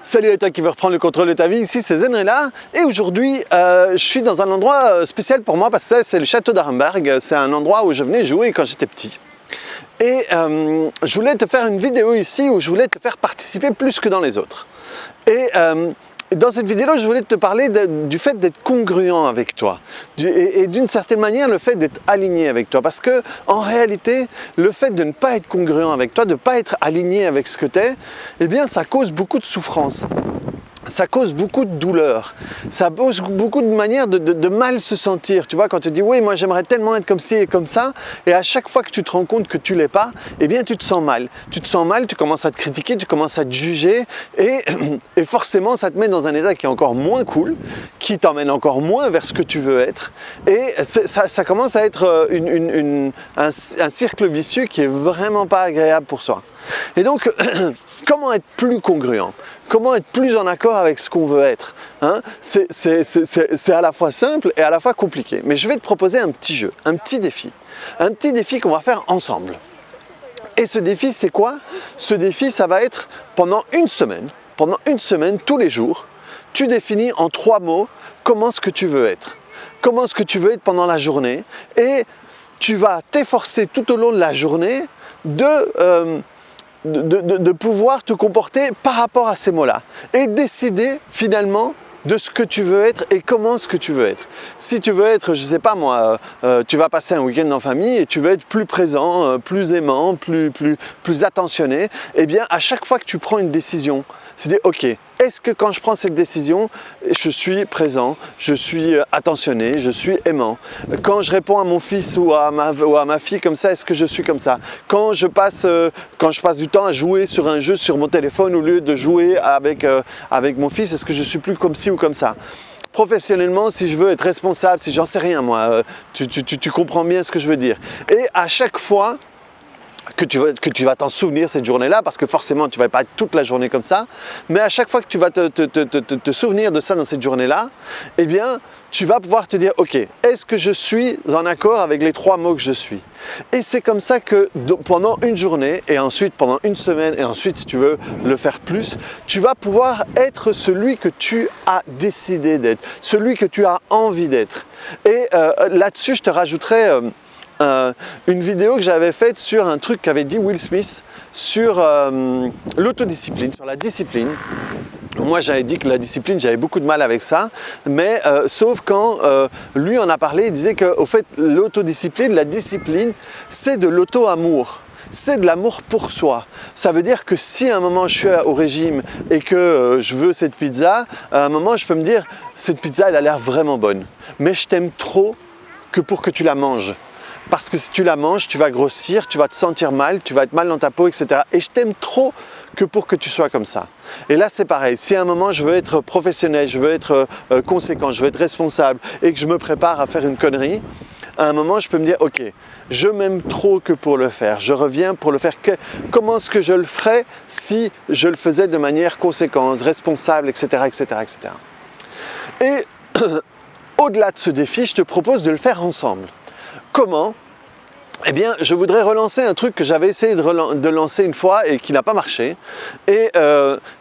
Salut à toi qui veux reprendre le contrôle de ta vie, ici c'est Zenrela et aujourd'hui je suis dans un endroit spécial pour moi parce que c'est le château d'Arenberg, c'est un endroit où je venais jouer quand j'étais petit. Et je voulais te faire une vidéo ici où je voulais te faire participer plus que dans les autres. Et dans cette vidéo, je voulais te parler du fait d'être congruent avec toi et d'une certaine manière le fait d'être aligné avec toi. Parce que en réalité, le fait de ne pas être congruent avec toi, de ne pas être aligné avec ce que tu es, eh bien ça cause beaucoup de souffrance. Ça cause beaucoup de douleur, ça cause beaucoup de manières de mal se sentir. Tu vois, quand tu te dis oui, moi j'aimerais tellement être comme ci et comme ça, et à chaque fois que tu te rends compte que tu l'es pas, eh bien tu te sens mal. Tu te sens mal, tu commences à te critiquer, tu commences à te juger, et forcément ça te met dans un état qui est encore moins cool, qui t'emmène encore moins vers ce que tu veux être, et ça commence à être un cercle vicieux qui est vraiment pas agréable pour soi. Et donc, comment être plus congruent? Comment être plus en accord avec ce qu'on veut être, hein? C'est à la fois simple et à la fois compliqué. Mais je vais te proposer un petit jeu, un petit défi qu'on va faire ensemble. Et ce défi, c'est quoi? Ce défi, ça va être pendant une semaine, tous les jours, tu définis en 3 mots comment est-ce que tu veux être. Comment est-ce que tu veux être pendant la journée, et tu vas t'efforcer tout au long de la journée de pouvoir te comporter par rapport à ces mots-là et décider finalement de ce que tu veux être et comment ce que tu veux être. Si tu veux être, je sais pas moi, tu vas passer un week-end en famille et tu veux être plus présent, plus aimant, plus attentionné, eh bien à chaque fois que tu prends une décision, c'est dire ok, est-ce que quand je prends cette décision, je suis présent, je suis attentionné, je suis aimant? Quand je réponds à mon fils ou à ma fille comme ça, est-ce que je suis comme ça? Quand je passe du temps à jouer sur un jeu sur mon téléphone au lieu de jouer avec mon fils, est-ce que je suis plus comme ci ou comme ça? Professionnellement, si je veux être responsable, si j'en sais rien moi, tu comprends bien ce que je veux dire. Et à chaque fois que tu vas t'en souvenir cette journée-là, parce que forcément tu ne vas pas être toute la journée comme ça, mais à chaque fois que tu vas te souvenir de ça dans cette journée-là, eh bien tu vas pouvoir te dire ok, est-ce que je suis en accord avec les 3 mots que je suis? Et c'est comme ça que pendant une journée, et ensuite pendant une semaine, et ensuite si tu veux le faire plus, tu vas pouvoir être celui que tu as décidé d'être, celui que tu as envie d'être. Et là-dessus je te rajouterai une vidéo que j'avais faite sur un truc qu'avait dit Will Smith sur l'autodiscipline, sur la discipline. Moi j'avais dit que la discipline, j'avais beaucoup de mal avec ça, mais sauf quand lui en a parlé, il disait qu'au fait l'autodiscipline, la discipline, c'est de l'auto-amour. C'est de l'amour pour soi. Ça veut dire que si à un moment je suis au régime et que je veux cette pizza, à un moment je peux me dire cette pizza elle a l'air vraiment bonne, mais je t'aime trop que pour que tu la manges. Parce que si tu la manges, tu vas grossir, tu vas te sentir mal, tu vas être mal dans ta peau, etc. Et je t'aime trop que pour que tu sois comme ça. Et là, c'est pareil. Si à un moment, je veux être professionnel, je veux être conséquent, je veux être responsable et que je me prépare à faire une connerie, à un moment, je peux me dire, ok, je m'aime trop que pour le faire. Je reviens pour le faire. Comment est-ce que je le ferais si je le faisais de manière conséquente, responsable, etc., etc., etc. Et au-delà de ce défi, je te propose de le faire ensemble. Comment? Eh bien, je voudrais relancer un truc que j'avais essayé de lancer une fois et qui n'a pas marché. Et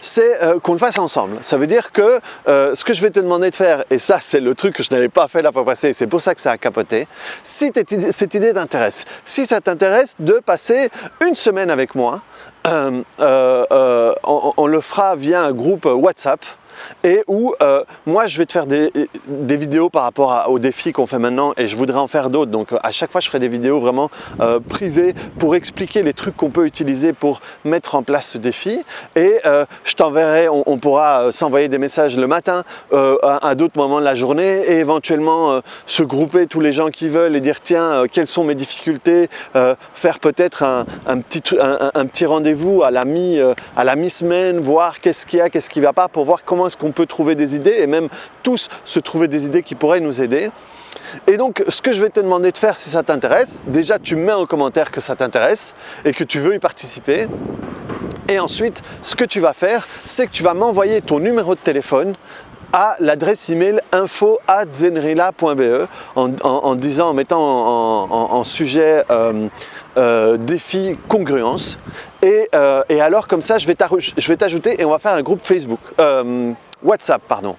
c'est qu'on le fasse ensemble. Ça veut dire que ce que je vais te demander de faire, et ça c'est le truc que je n'avais pas fait la fois passée, c'est pour ça que ça a capoté, si cette idée t'intéresse, si ça t'intéresse de passer une semaine avec moi, on le fera via un groupe WhatsApp. Et où moi je vais te faire des vidéos par rapport aux défis qu'on fait maintenant, et je voudrais en faire d'autres, donc à chaque fois je ferai des vidéos vraiment privées pour expliquer les trucs qu'on peut utiliser pour mettre en place ce défi, et je t'enverrai, on pourra s'envoyer des messages le matin à d'autres moments de la journée, et éventuellement se grouper tous les gens qui veulent et dire tiens quelles sont mes difficultés, faire peut-être un petit rendez-vous à la mi-semaine, voir qu'est-ce qu'il y a, qu'est-ce qui ne va pas, pour voir comment est-ce qu'on peut trouver des idées, et même tous se trouver des idées qui pourraient nous aider. Et donc ce que je vais te demander de faire si ça t'intéresse, déjà tu mets en commentaire que ça t'intéresse et que tu veux y participer. Et ensuite ce que tu vas faire, c'est que tu vas m'envoyer ton numéro de téléphone à l'adresse email info@zenrila.be en mettant en sujet défi congruence et alors comme ça je vais t'ajouter et on va faire un groupe Facebook WhatsApp pardon,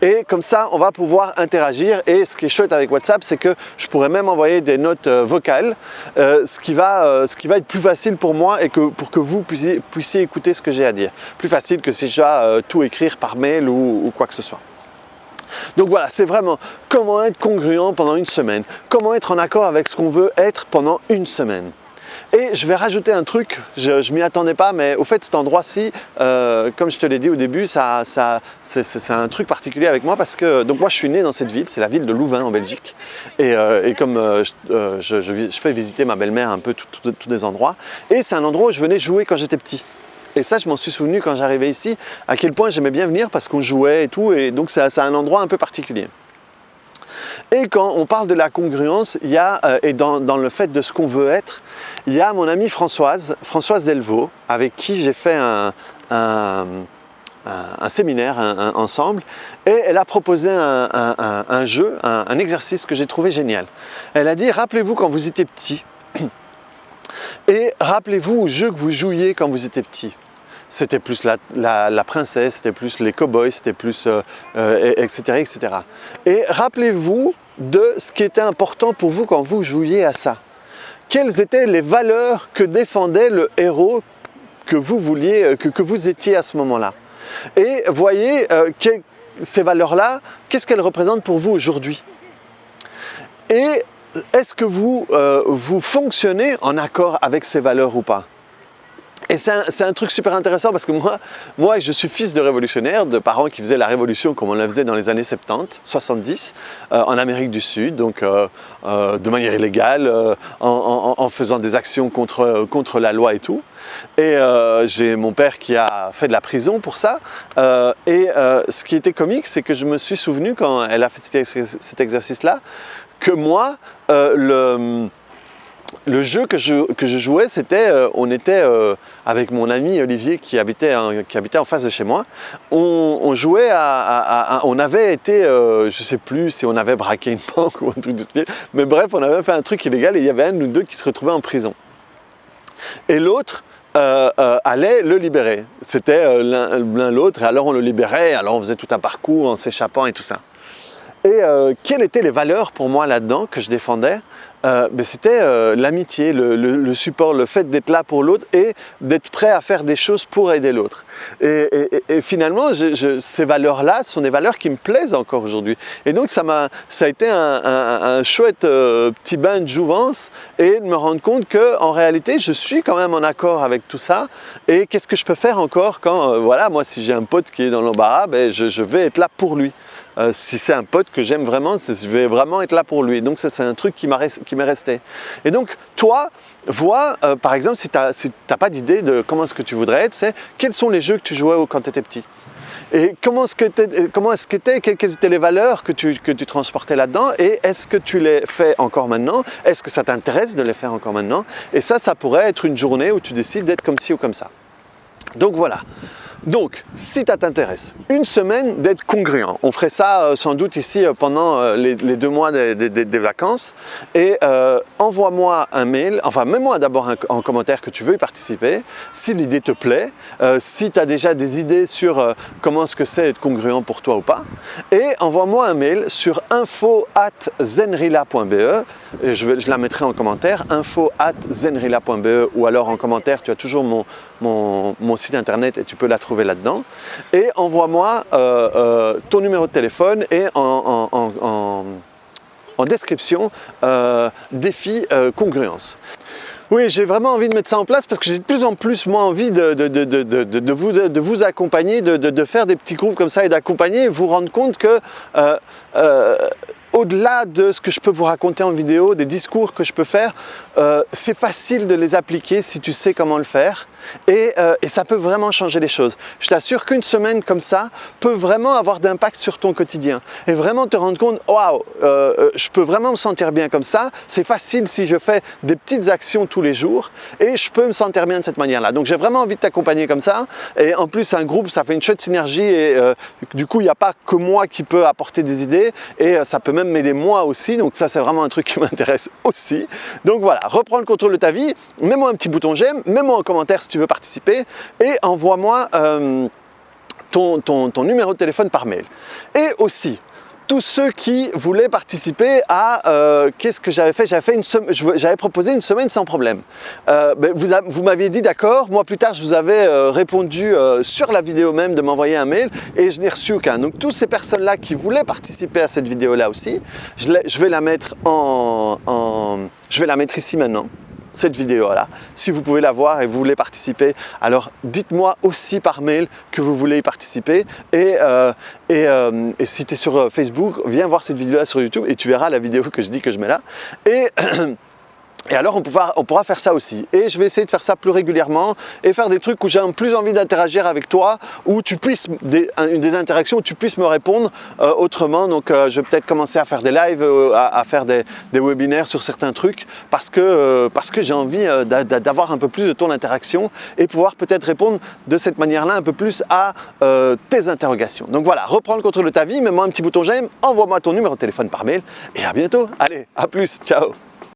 et comme ça on va pouvoir interagir. Et ce qui est chouette avec WhatsApp, c'est que je pourrais même envoyer des notes vocales, ce qui va être plus facile pour moi et pour que vous puissiez écouter ce que j'ai à dire, plus facile que si je dois tout écrire par mail ou quoi que ce soit. Donc voilà, c'est vraiment comment être congruent pendant une semaine, comment être en accord avec ce qu'on veut être pendant une semaine. Et je vais rajouter un truc, je m'y attendais pas, mais au fait cet endroit-ci, comme je te l'ai dit au début, c'est un truc particulier avec moi parce que donc moi je suis né dans cette ville, c'est la ville de Louvain en Belgique. Et comme je fais visiter ma belle-mère un peu tous des endroits, et c'est un endroit où je venais jouer quand j'étais petit. Et ça, je m'en suis souvenu quand j'arrivais ici, à quel point j'aimais bien venir parce qu'on jouait et tout, et donc c'est un endroit un peu particulier. Et quand on parle de la congruence, il y a, et dans le fait de ce qu'on veut être, il y a mon amie Françoise Delvaux, avec qui j'ai fait un séminaire ensemble, et elle a proposé un jeu, un exercice que j'ai trouvé génial. Elle a dit, rappelez-vous quand vous étiez petit, et rappelez-vous au jeu que vous jouiez quand vous étiez petit. C'était plus la princesse, c'était plus les cow-boys, c'était plus etc., etc. Et rappelez-vous de ce qui était important pour vous quand vous jouiez à ça. Quelles étaient les valeurs que défendait le héros que vous vouliez, que vous étiez à ce moment-là. Et voyez ces valeurs-là, qu'est-ce qu'elles représentent pour vous aujourd'hui. Et est-ce que vous fonctionnez en accord avec ces valeurs ou pas? Et c'est un truc super intéressant parce que moi, je suis fils de révolutionnaires, de parents qui faisaient la révolution comme on la faisait dans les années 70, 70 en Amérique du Sud, donc de manière illégale, en faisant des actions contre la loi et tout. Et j'ai mon père qui a fait de la prison pour ça. Ce qui était comique, c'est que je me suis souvenu quand elle a fait cet exercice-là, que moi, le jeu que je jouais, c'était, on était avec mon ami Olivier qui habitait en face de chez moi. On jouait on avait été, je sais plus si on avait braqué une banque ou un truc de style, mais bref, on avait fait un truc illégal et il y avait un ou deux qui se retrouvaient en prison. Et l'autre allait le libérer. C'était l'un l'autre, et alors on le libérait, alors on faisait tout un parcours en s'échappant et tout ça. Et quelles étaient les valeurs pour moi là-dedans que je défendais? C'était l'amitié, le support, le fait d'être là pour l'autre et d'être prêt à faire des choses pour aider l'autre. Et finalement, ces valeurs-là sont des valeurs qui me plaisent encore aujourd'hui. Et donc ça a été un chouette petit bain de jouvence et de me rendre compte qu'en réalité, je suis quand même en accord avec tout ça. Et qu'est-ce que je peux faire encore quand, voilà, moi si j'ai un pote qui est dans l'embarras, je vais être là pour lui. Si c'est un pote que j'aime vraiment, je vais vraiment être là pour lui. Donc ça, c'est un truc qui m'est resté. Et donc toi, vois, par exemple, si tu n'as pas d'idée de comment est-ce que tu voudrais être, c'est quels sont les jeux que tu jouais quand tu étais petit. Et quelles étaient les valeurs que tu transportais là-dedans, et est-ce que tu les fais encore maintenant? Est-ce que ça t'intéresse de les faire encore maintenant? Et ça pourrait être une journée où tu décides d'être comme ci ou comme ça. Donc voilà. Donc, si ça t'intéresse, une semaine d'être congruent. On ferait ça sans doute ici pendant les 2 mois des vacances. Et envoie-moi un mail, enfin mets-moi d'abord en commentaire que tu veux y participer, si l'idée te plaît, si tu as déjà des idées sur comment est-ce que c'est être congruent pour toi ou pas. Et envoie-moi un mail sur info@zenrila.be, je la mettrai en commentaire, info@zenrila.be, ou alors en commentaire, tu as toujours mon site internet et tu peux la trouver là-dedans, et envoie-moi ton numéro de téléphone et en description défi congruence. Oui, j'ai vraiment envie de mettre ça en place parce que j'ai de plus en plus moi envie de vous accompagner, de faire des petits groupes comme ça et d'accompagner et vous rendre compte que au-delà de ce que je peux vous raconter en vidéo, des discours que je peux faire, c'est facile de les appliquer si tu sais comment le faire. et ça peut vraiment changer les choses. Je t'assure qu'une semaine comme ça peut vraiment avoir d'impact sur ton quotidien et vraiment te rendre compte, waouh, je peux vraiment me sentir bien comme ça, c'est facile si je fais des petites actions tous les jours et je peux me sentir bien de cette manière-là. Donc j'ai vraiment envie de t'accompagner comme ça, et en plus un groupe, ça fait une chouette synergie, et du coup il n'y a pas que moi qui peux apporter des idées, et ça peut même m'aider moi aussi, donc ça c'est vraiment un truc qui m'intéresse aussi. Donc voilà, reprends le contrôle de ta vie, mets-moi un petit bouton j'aime, mets-moi un commentaire si tu veux participer, et envoie-moi ton numéro de téléphone par mail. Et aussi, tous ceux qui voulaient participer à qu'est-ce que j'avais fait, j'avais proposé une semaine sans problème. Vous m'aviez dit d'accord, moi plus tard je vous avais répondu sur la vidéo même de m'envoyer un mail, et je n'ai reçu aucun. Donc toutes ces personnes là qui voulaient participer à cette vidéo là aussi, je vais la mettre je vais la mettre ici maintenant, cette vidéo-là. Si vous pouvez la voir et vous voulez participer, alors dites-moi aussi par mail que vous voulez y participer, et si tu es sur Facebook, viens voir cette vidéo-là sur YouTube et tu verras la vidéo que je dis que je mets là. Et alors on pourra faire ça aussi, et je vais essayer de faire ça plus régulièrement et faire des trucs où j'ai plus envie d'interagir avec toi, où tu puisses des interactions, où tu puisses me répondre autrement. Donc je vais peut-être commencer à faire des lives, à faire des webinaires sur certains trucs, parce que j'ai envie d'avoir un peu plus de ton interaction et pouvoir peut-être répondre de cette manière-là un peu plus à tes interrogations. Donc voilà, reprends le contrôle de ta vie, mets-moi un petit bouton j'aime, envoie-moi ton numéro de téléphone par mail, et à bientôt. Allez, à plus, ciao.